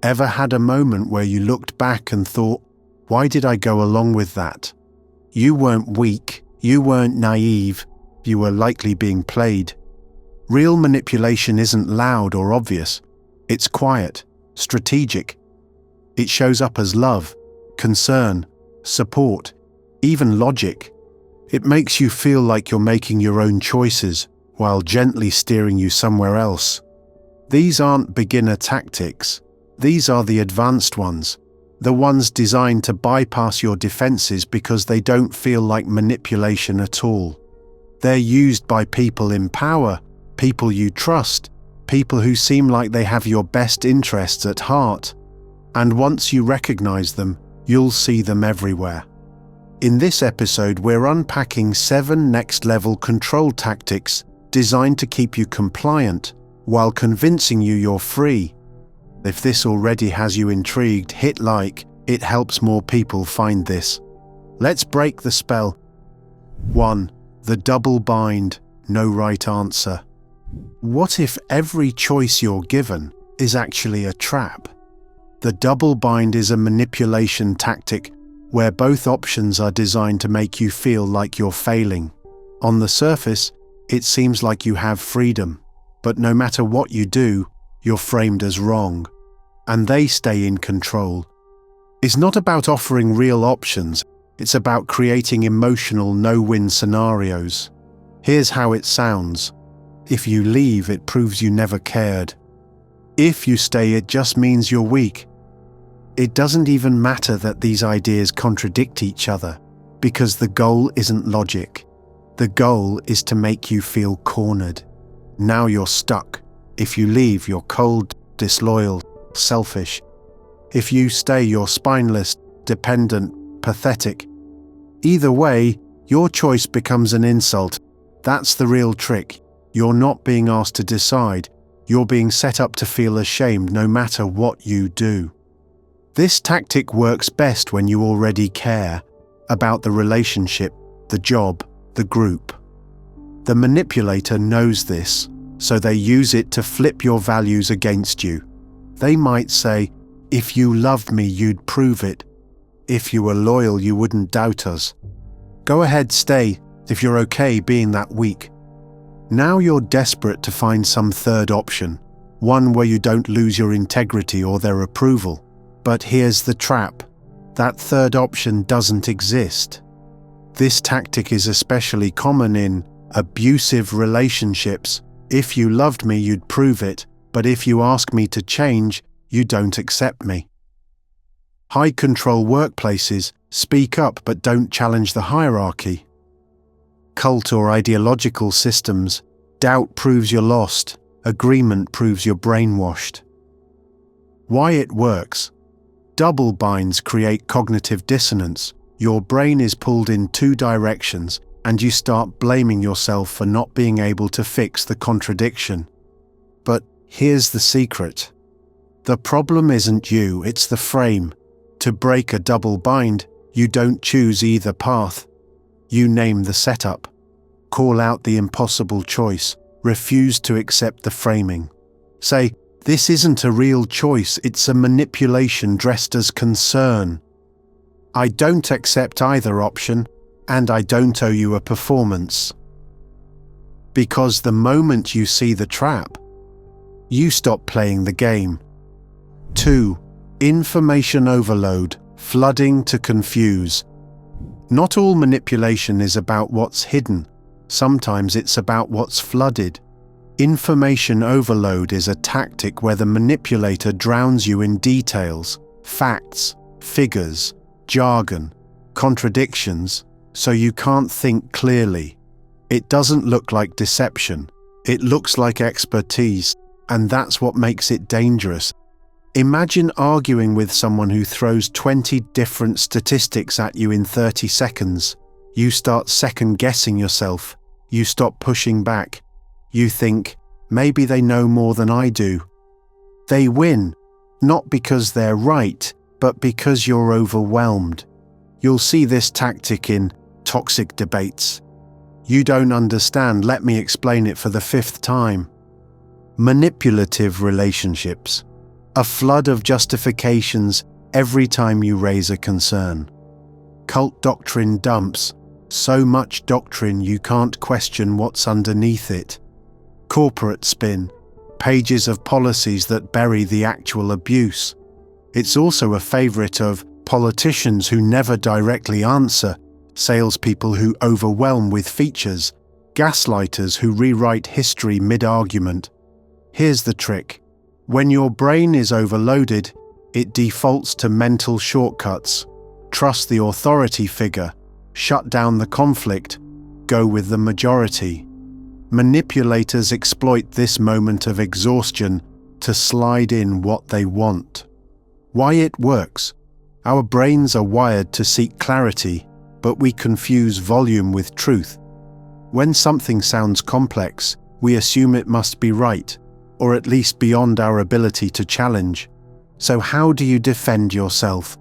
Ever had a moment where you looked back and thought, why did I go along with that? You weren't weak, you weren't naive, you were likely being played. Real manipulation isn't loud or obvious. It's quiet, strategic. It shows up as love, concern, support, even logic. It makes you feel like you're making your own choices while gently steering you somewhere else. These aren't beginner tactics. These are the advanced ones, the ones designed to bypass your defenses because they don't feel like manipulation at all. They're used by people in power, people you trust, people who seem like they have your best interests at heart. And once you recognize them, you'll see them everywhere. In this episode, we're unpacking 7 next-level control tactics designed to keep you compliant while convincing you you're free. If this already has you intrigued, hit like. It helps more people find this. Let's break the spell. 1. The double bind, no right answer. What if every choice you're given is actually a trap? The double bind is a manipulation tactic where both options are designed to make you feel like you're failing. On the surface, it seems like you have freedom, but no matter what you do, you're framed as wrong, and they stay in control. It's not about offering real options, it's about creating emotional no-win scenarios. Here's how it sounds. If you leave, it proves you never cared. If you stay, it just means you're weak. It doesn't even matter that these ideas contradict each other, because the goal isn't logic. The goal is to make you feel cornered. Now you're stuck. If you leave, you're cold, disloyal, selfish. If you stay, you're spineless, dependent, pathetic. Either way, your choice becomes an insult. That's the real trick. You're not being asked to decide. You're being set up to feel ashamed no matter what you do. This tactic works best when you already care about the relationship, the job, the group. The manipulator knows this, so they use it to flip your values against you. They might say, if you loved me, you'd prove it. If you were loyal, you wouldn't doubt us. Go ahead, stay, if you're okay being that weak. Now you're desperate to find some third option, one where you don't lose your integrity or their approval. But here's the trap. That third option doesn't exist. This tactic is especially common in abusive relationships. If you loved me, you'd prove it, but if you ask me to change, you don't accept me. High control workplaces, speak up but don't challenge the hierarchy. Cult or ideological systems, doubt proves you're lost, agreement proves you're brainwashed. Why it works. Double binds create cognitive dissonance. Your brain is pulled in 2 directions, and you start blaming yourself for not being able to fix the contradiction. But here's the secret. The problem isn't you, it's the frame. To break a double bind, you don't choose either path. You name the setup. Call out the impossible choice. Refuse to accept the framing. Say, this isn't a real choice, it's a manipulation dressed as concern. I don't accept either option, and I don't owe you a performance. Because the moment you see the trap, you stop playing the game. 2. Information overload, flooding to confuse. Not all manipulation is about what's hidden. Sometimes it's about what's flooded. Information overload is a tactic where the manipulator drowns you in details, facts, figures, jargon, contradictions, so you can't think clearly. It doesn't look like deception. It looks like expertise, and that's what makes it dangerous. Imagine arguing with someone who throws 20 different statistics at you in 30 seconds. You start second-guessing yourself. You stop pushing back. You think, maybe they know more than I do. They win, not because they're right, but because you're overwhelmed. You'll see this tactic in toxic debates. You don't understand, let me explain it for the 5th time. Manipulative relationships. A flood of justifications every time you raise a concern. Cult doctrine dumps, so much doctrine you can't question what's underneath it. Corporate spin, pages of policies that bury the actual abuse. It's also a favorite of politicians who never directly answer, salespeople who overwhelm with features, gaslighters who rewrite history mid-argument. Here's the trick. When your brain is overloaded, it defaults to mental shortcuts. Trust the authority figure, shut down the conflict, go with the majority. Manipulators exploit this moment of exhaustion to slide in what they want. Why it works? Our brains are wired to seek clarity, but we confuse volume with truth. When something sounds complex, we assume it must be right, or at least beyond our ability to challenge. So how do you defend yourself?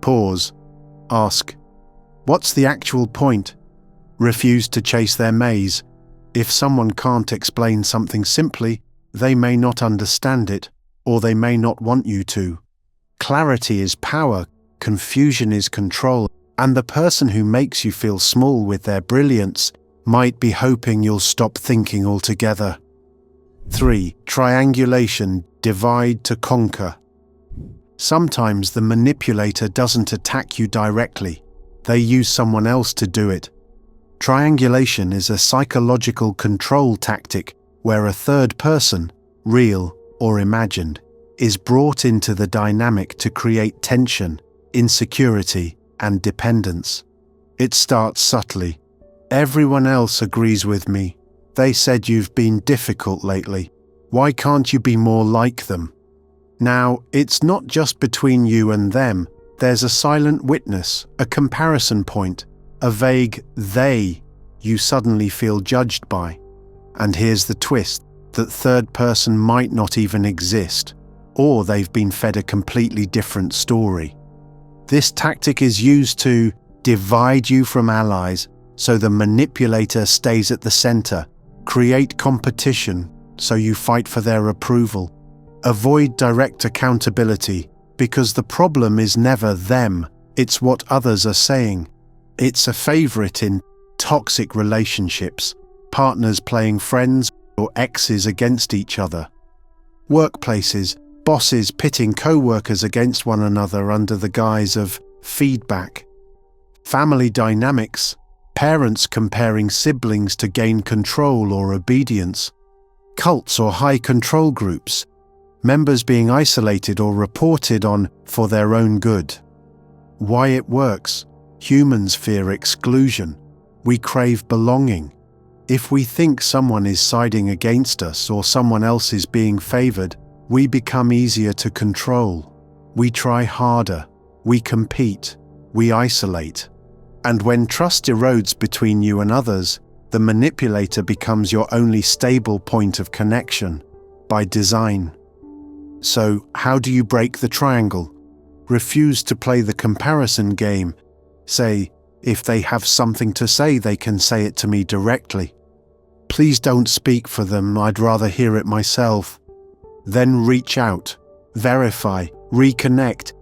Pause. Ask, what's the actual point? Refuse to chase their maze. If someone can't explain something simply, they may not understand it, or they may not want you to. Clarity is power, confusion is control, and the person who makes you feel small with their brilliance might be hoping you'll stop thinking altogether. 3. Triangulation, divide to conquer. Sometimes the manipulator doesn't attack you directly. They use someone else to do it. Triangulation is a psychological control tactic where a third person, real or imagined, is brought into the dynamic to create tension, insecurity, and dependence. It starts subtly. Everyone else agrees with me. They said you've been difficult lately. Why can't you be more like them? Now, it's not just between you and them. There's a silent witness, a comparison point, a vague they you suddenly feel judged by. And here's the twist, that third person might not even exist, or they've been fed a completely different story. This tactic is used to divide you from allies, so the manipulator stays at the center, create competition, so you fight for their approval. Avoid direct accountability, because the problem is never them, it's what others are saying. It's a favorite in toxic relationships, partners playing friends or exes against each other. Workplaces, bosses pitting co-workers against one another under the guise of feedback. Family dynamics, parents comparing siblings to gain control or obedience. Cults or high control groups, members being isolated or reported on for their own good. Why it works? Humans fear exclusion. We crave belonging. If we think someone is siding against us or someone else is being favored, we become easier to control. We try harder. We compete. We isolate. And when trust erodes between you and others, the manipulator becomes your only stable point of connection, by design. So, how do you break the triangle? Refuse to play the comparison game. Say, if they have something to say, they can say it to me directly. Please don't speak for them, I'd rather hear it myself. Then reach out, verify, reconnect,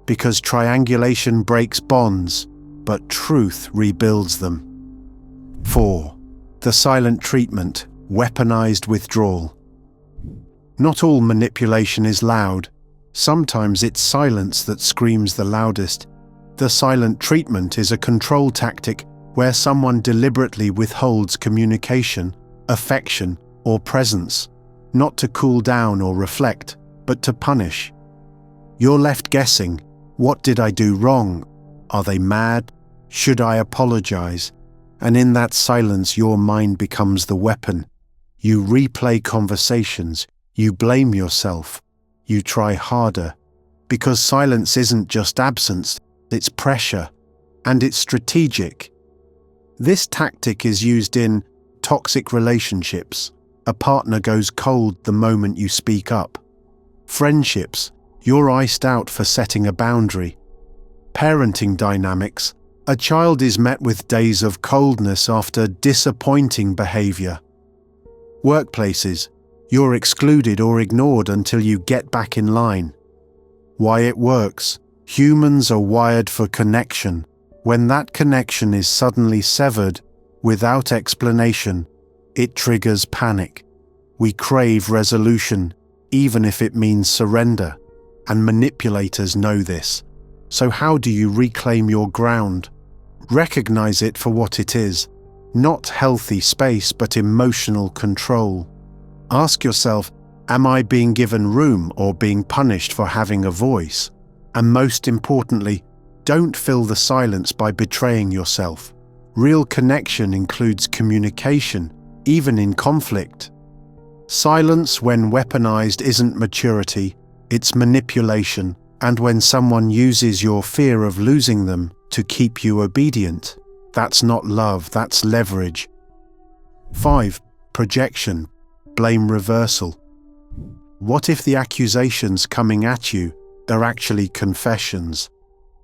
because triangulation breaks bonds, but truth rebuilds them. 4. The silent treatment, weaponized withdrawal. Not all manipulation is loud. Sometimes it's silence that screams the loudest. The silent treatment is a control tactic where someone deliberately withholds communication, affection, or presence, not to cool down or reflect, but to punish. You're left guessing, what did I do wrong? Are they mad? Should I apologize? And in that silence, your mind becomes the weapon. You replay conversations, you blame yourself, you try harder, because silence isn't just absence, it's pressure, and it's strategic. This tactic is used in toxic relationships. A partner goes cold the moment you speak up. Friendships, you're iced out for setting a boundary. Parenting dynamics, a child is met with days of coldness after disappointing behavior. Workplaces, You're excluded or ignored until you get back in line. Why it works. Humans are wired for connection. When that connection is suddenly severed, without explanation, it triggers panic. We crave resolution, even if it means surrender, and manipulators know this. So how do you reclaim your ground? Recognize it for what it is, not healthy space but emotional control. Ask yourself, am I being given room or being punished for having a voice? And most importantly, don't fill the silence by betraying yourself. Real connection includes communication, even in conflict. Silence, when weaponized, isn't maturity, it's manipulation, and when someone uses your fear of losing them to keep you obedient, that's not love, that's leverage. 5. Projection. Blame reversal. What if the accusations coming at you are actually confessions?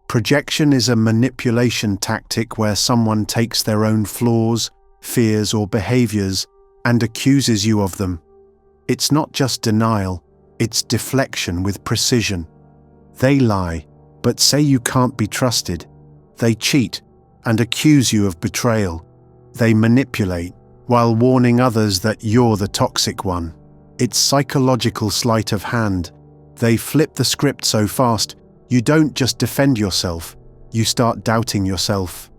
Projection is a manipulation tactic where someone takes their own flaws, fears, or behaviors and accuses you of them. It's not just denial, it's deflection with precision. They lie, but say you can't be trusted. They cheat and accuse you of betrayal. They manipulate while warning others that you're the toxic one. It's psychological sleight of hand. They flip the script so fast, you don't just defend yourself, you start doubting yourself.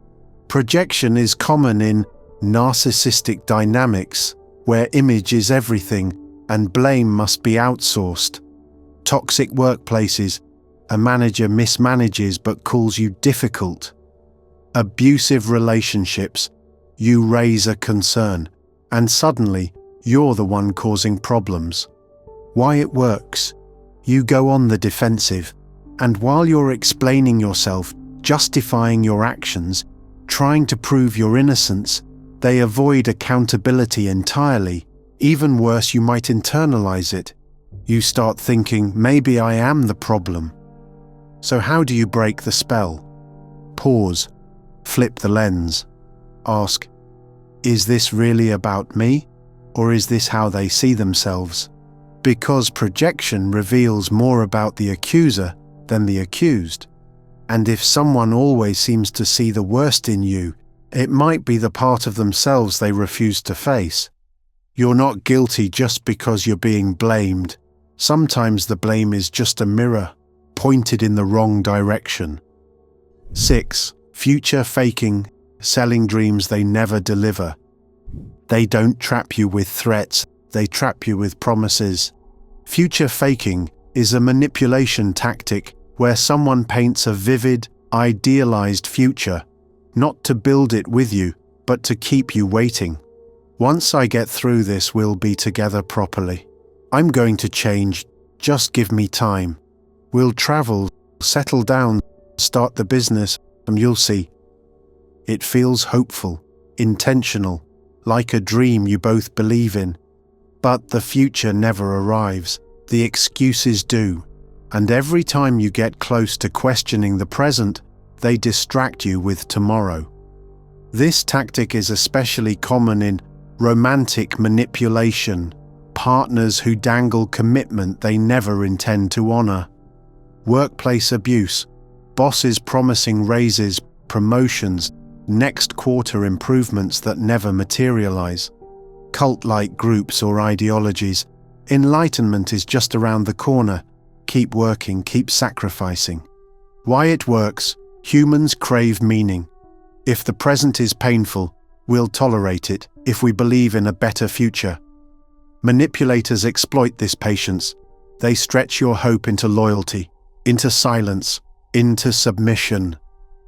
Projection is common in narcissistic dynamics, where image is everything and blame must be outsourced. Toxic workplaces, a manager mismanages but calls you difficult. Abusive relationships, you raise a concern, and suddenly you're the one causing problems. Why it works. You go on the defensive, and while you're explaining yourself, justifying your actions, trying to prove your innocence, they avoid accountability entirely. Even worse, you might internalize it. You start thinking, maybe I am the problem. So how do you break the spell? Pause. Flip the lens. Ask, is this really about me, or is this how they see themselves? Because projection reveals more about the accuser than the accused. And if someone always seems to see the worst in you, it might be the part of themselves they refuse to face. You're not guilty just because you're being blamed. Sometimes the blame is just a mirror, pointed in the wrong direction. 6. Future faking. Selling dreams they never deliver. They don't trap you with threats, they trap you with promises. Future faking is a manipulation tactic where someone paints a vivid, idealized future, not to build it with you, but to keep you waiting. Once I get through this, we'll be together properly. I'm going to change, just give me time. We'll travel, settle down, start the business, and you'll see. It feels hopeful, intentional, like a dream you both believe in. But the future never arrives, the excuses do, and every time you get close to questioning the present, they distract you with tomorrow. This tactic is especially common in romantic manipulation, partners who dangle commitment they never intend to honor. Workplace abuse, bosses promising raises, promotions, next quarter improvements that never materialize. Cult-like groups or ideologies, enlightenment is just around the corner. Keep working, keep sacrificing. Why it works. Humans crave meaning. If the present is painful, we'll tolerate it if we believe in a better future. Manipulators exploit this patience. They stretch your hope into loyalty, into silence, into submission.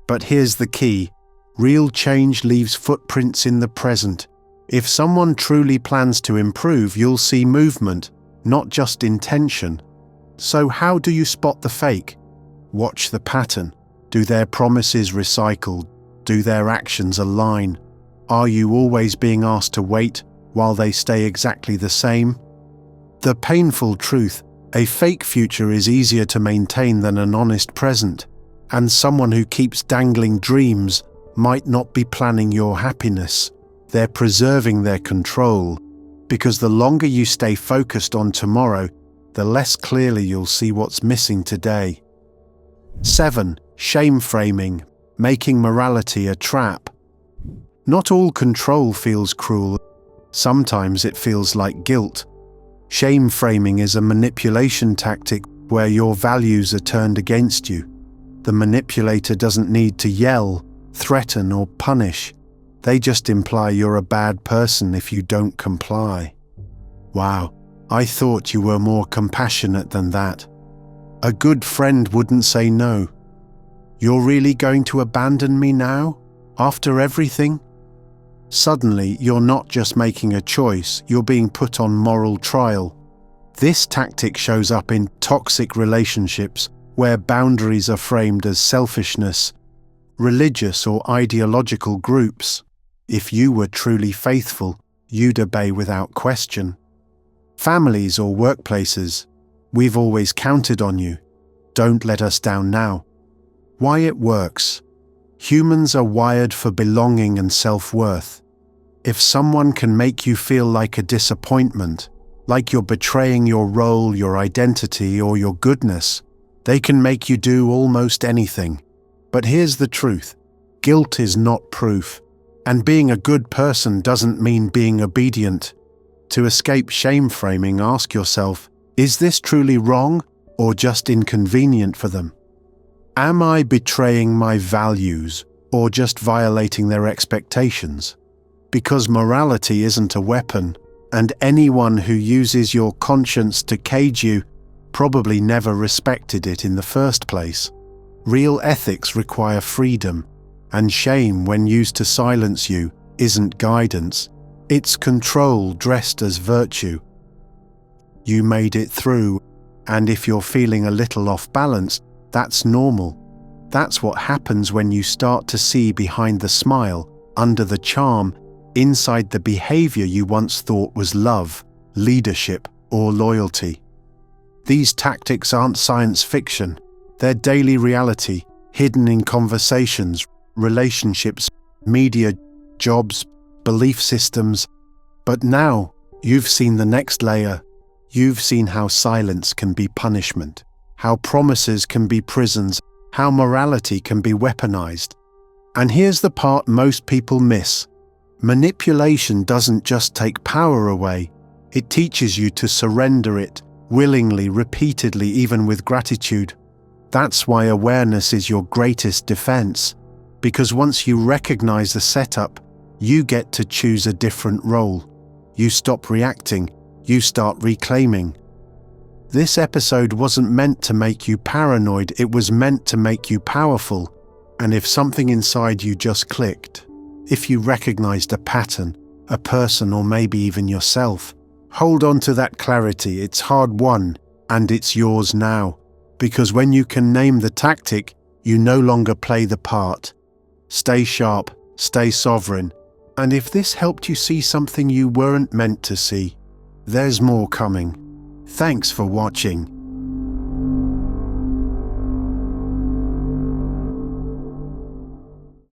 But here's the key. Real change leaves footprints in the present. If someone truly plans to improve, you'll see movement, not just intention. So how do you spot the fake? Watch the pattern. Do their promises recycle? Do their actions align? Are you always being asked to wait while they stay exactly the same? The painful truth, a fake future is easier to maintain than an honest present, and someone who keeps dangling dreams might not be planning your happiness. They're preserving their control. because the longer you stay focused on tomorrow, the less clearly you'll see what's missing today. 7. Shame framing, making morality a trap. Not all control feels cruel. Sometimes it feels like guilt. Shame framing is a manipulation tactic where your values are turned against you. The manipulator doesn't need to yell, threaten, or punish. They just imply you're a bad person if you don't comply. Wow, I thought you were more compassionate than that. A good friend wouldn't say no. You're really going to abandon me now? After everything? Suddenly, you're not just making a choice, you're being put on moral trial. This tactic shows up in toxic relationships where boundaries are framed as selfishness, religious or ideological groups. If you were truly faithful, you'd obey without question. Families or workplaces, we've always counted on you. Don't let us down now. Why it works. Humans are wired for belonging and self-worth. If someone can make you feel like a disappointment, like you're betraying your role, your identity, or your goodness, they can make you do almost anything. But here's the truth. Guilt is not proof. And being a good person doesn't mean being obedient. To escape shame framing, ask yourself, is this truly wrong or just inconvenient for them? Am I betraying my values or just violating their expectations? Because morality isn't a weapon, and anyone who uses your conscience to cage you probably never respected it in the first place. Real ethics require freedom, and shame, when used to silence you, isn't guidance. It's control dressed as virtue. You made it through, and if you're feeling a little off balance, that's normal. That's what happens when you start to see behind the smile, under the charm, inside the behavior you once thought was love, leadership, or loyalty. These tactics aren't science fiction. They're daily reality, hidden in conversations, relationships, media, jobs, belief systems. But now, you've seen the next layer. You've seen how silence can be punishment, how promises can be prisons, how morality can be weaponized. And here's the part most people miss. Manipulation doesn't just take power away, it teaches you to surrender it, willingly, repeatedly, even with gratitude. That's why awareness is your greatest defense, because once you recognize the setup, you get to choose a different role. You stop reacting, you start reclaiming. This episode wasn't meant to make you paranoid, it was meant to make you powerful. And if something inside you just clicked, if you recognized a pattern, a person, or maybe even yourself, hold on to that clarity. It's hard won, and it's yours now. Because when you can name the tactic, you no longer play the part. Stay sharp, stay sovereign, and if this helped you see something you weren't meant to see, there's more coming. Thanks for watching.